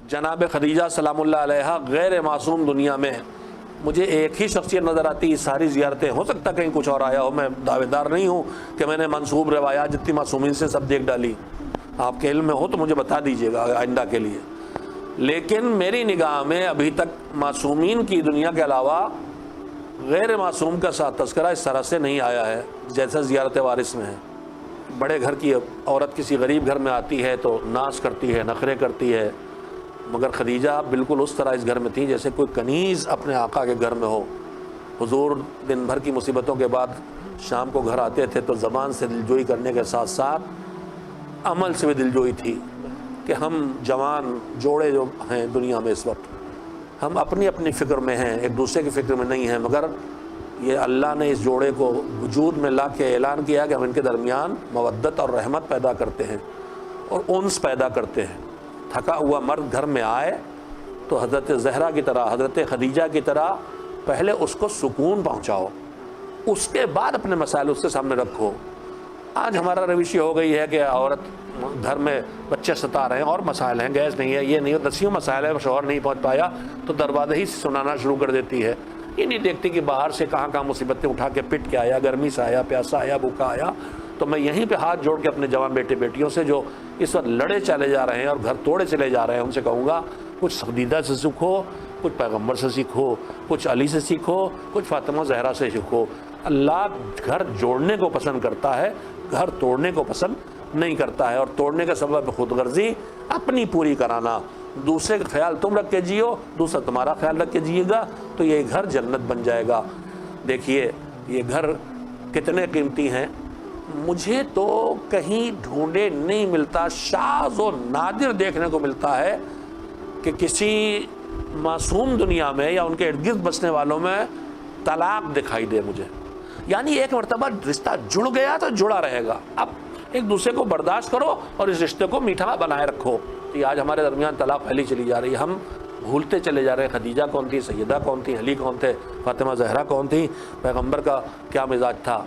جناب خدیجہ سلام اللہ علیہا غیر معصوم دنیا میں مجھے ایک ہی شخصیت نظر آتی ہے ساری زیارتیں، ہو سکتا کہیں کچھ اور آیا ہو، میں دعوے دار نہیں ہوں کہ میں نے منسوب روایات جتنی معصومین سے سب دیکھ ڈالی، آپ کے علم میں ہو تو مجھے بتا دیجیے گا آئندہ کے لیے، لیکن میری نگاہ میں ابھی تک معصومین کی دنیا کے علاوہ غیر معصوم کا ساتھ تذکرہ اس طرح سے نہیں آیا ہے جیسا زیارت وارث میں ہے۔ بڑے گھر کی عورت کسی غریب گھر میں آتی ہے تو ناز کرتی ہے، نخرے کرتی ہے، مگر خدیجہ بالکل اس طرح اس گھر میں تھی جیسے کوئی کنیز اپنے آقا کے گھر میں ہو۔ حضور دن بھر کی مصیبتوں کے بعد شام کو گھر آتے تھے تو زبان سے دلجوئی کرنے کے ساتھ ساتھ عمل سے بھی دلجوئی تھی کہ ہم جوان جوڑے جو ہیں دنیا میں اس وقت، ہم اپنی اپنی فکر میں ہیں، ایک دوسرے کی فکر میں نہیں ہیں، مگر یہ اللہ نے اس جوڑے کو وجود میں لا کے اعلان کیا کہ ہم ان کے درمیان مودت اور رحمت پیدا کرتے ہیں اور انس پیدا کرتے ہیں۔ تھکا ہوا مرد گھر میں آئے تو حضرت زہرا کی طرح، حضرت خدیجہ کی طرح پہلے اس کو سکون پہنچاؤ، اس کے بعد اپنے مسائل اس کے سامنے رکھو۔ آج ہمارا روش یہ ہو گئی ہے کہ عورت گھر میں بچے ستا رہے ہیں اور مسائل ہیں، گیس نہیں ہے، یہ نہیں ہے، دسیوں مسائل ہے، شوہر نہیں پہنچ پایا تو دروازے ہی سے سنانا شروع کر دیتی ہے۔ یہ نہیں دیکھتی کہ باہر سے کہاں کہاں مصیبتیں اٹھا کے پٹ کے آیا، گرمی سے آیا، پیاسا آیا، بھوکا آیا۔ تو میں یہیں پہ ہاتھ جوڑ کے اپنے جوان بیٹے بیٹیوں سے جو اس وقت لڑے چلے جا رہے ہیں اور گھر توڑے چلے جا رہے ہیں ان سے کہوں گا کچھ خدیجہ سے سیکھو، کچھ پیغمبر سے سیکھو، کچھ علی سے سیکھو، کچھ فاطمہ زہرا سے سیکھو۔ اللہ گھر جوڑنے کو پسند کرتا ہے، گھر توڑنے کو پسند نہیں کرتا ہے، اور توڑنے کا سبب خود غرضی اپنی پوری کرانا، دوسرے کا خیال تم رکھ کے جیو، دوسرا تمہارا خیال رکھ کے جیے گا تو یہ گھر جنت بن جائے گا۔ دیکھیے یہ گھر کتنے قیمتی ہیں، مجھے تو کہیں ڈھونڈے نہیں ملتا، شاذ و نادر دیکھنے کو ملتا ہے کہ کسی معصوم دنیا میں یا ان کے ارد گرد بسنے والوں میں طلاق دکھائی دے مجھے۔ یعنی ایک مرتبہ رشتہ جڑ گیا تو جڑا رہے گا، اب ایک دوسرے کو برداشت کرو اور اس رشتے کو میٹھا بنائے رکھو۔ کہ آج ہمارے درمیان طلاق پھیلی چلی جا رہی ہے، ہم بھولتے چلے جا رہے ہیں خدیجہ کون تھی، سیدہ کون تھی، علی کون تھے، فاطمہ زہرا کون تھی، پیغمبر کا کیا مزاج تھا۔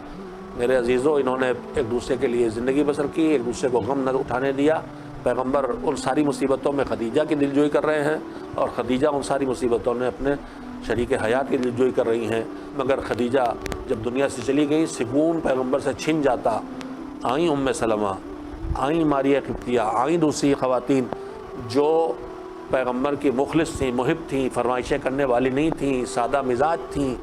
میرے عزیزوں، انہوں نے ایک دوسرے کے لیے زندگی بسر کی، ایک دوسرے کو غم نہ اٹھانے دیا۔ پیغمبر ان ساری مصیبتوں میں خدیجہ کی دلجوئی کر رہے ہیں اور خدیجہ ان ساری مصیبتوں میں اپنے شریک حیات کی دلجوئی کر رہی ہیں، مگر خدیجہ جب دنیا سے چلی گئی سکون پیغمبر سے چھن جاتا۔ آئیں ام سلمہ، آئیں ماریہ قبطیہ، آئیں دوسری خواتین جو پیغمبر کی مخلص تھیں، محب تھیں، فرمائشیں کرنے والی نہیں تھیں، سادہ مزاج تھیں،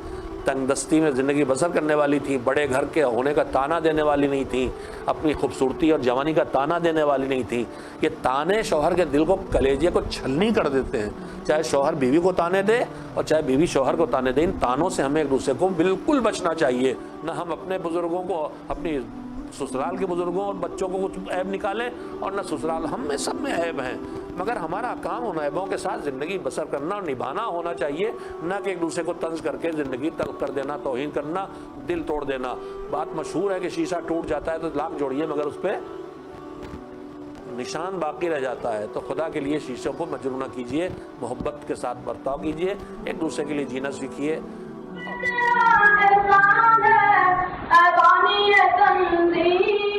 تنگ دستی میں زندگی بسر کرنے والی تھیں، بڑے گھر کے ہونے کا تانا دینے والی نہیں تھیں، اپنی خوبصورتی اور جوانی کا تانا دینے والی نہیں تھیں۔ یہ تانے شوہر کے دل کو، کلیجے کو چھلنی کر دیتے ہیں، چاہے شوہر بیوی کو تانے دے اور چاہے بیوی شوہر کو تانے دے۔ ان تانوں سے ہمیں ایک دوسرے کو بالکل بچنا چاہیے، نہ ہم اپنے بزرگوں کو، اپنی سسرال کے بزرگوں اور بچوں کو کچھ عیب نکالیں اور نہ سسرال، ہم میں سب میں عیب ہیں، مگر ہمارا کام ان عیبوں کے ساتھ زندگی بسر کرنا اور نبھانا ہونا چاہیے، نہ کہ ایک دوسرے کو طنز کر کے زندگی تلخ کر دینا، توہین کرنا، دل توڑ دینا۔ بات مشہور ہے کہ شیشہ ٹوٹ جاتا ہے تو لاکھ جوڑیے مگر اس پہ نشان باقی رہ جاتا ہے۔ تو خدا کے لیے شیشوں کو مجروح نہ کیجیے، محبت کے ساتھ برتاؤ کیجیے، ایک دوسرے کے لیے جینا سیکھیے۔ احسان ہے، احسان ہے تنظیم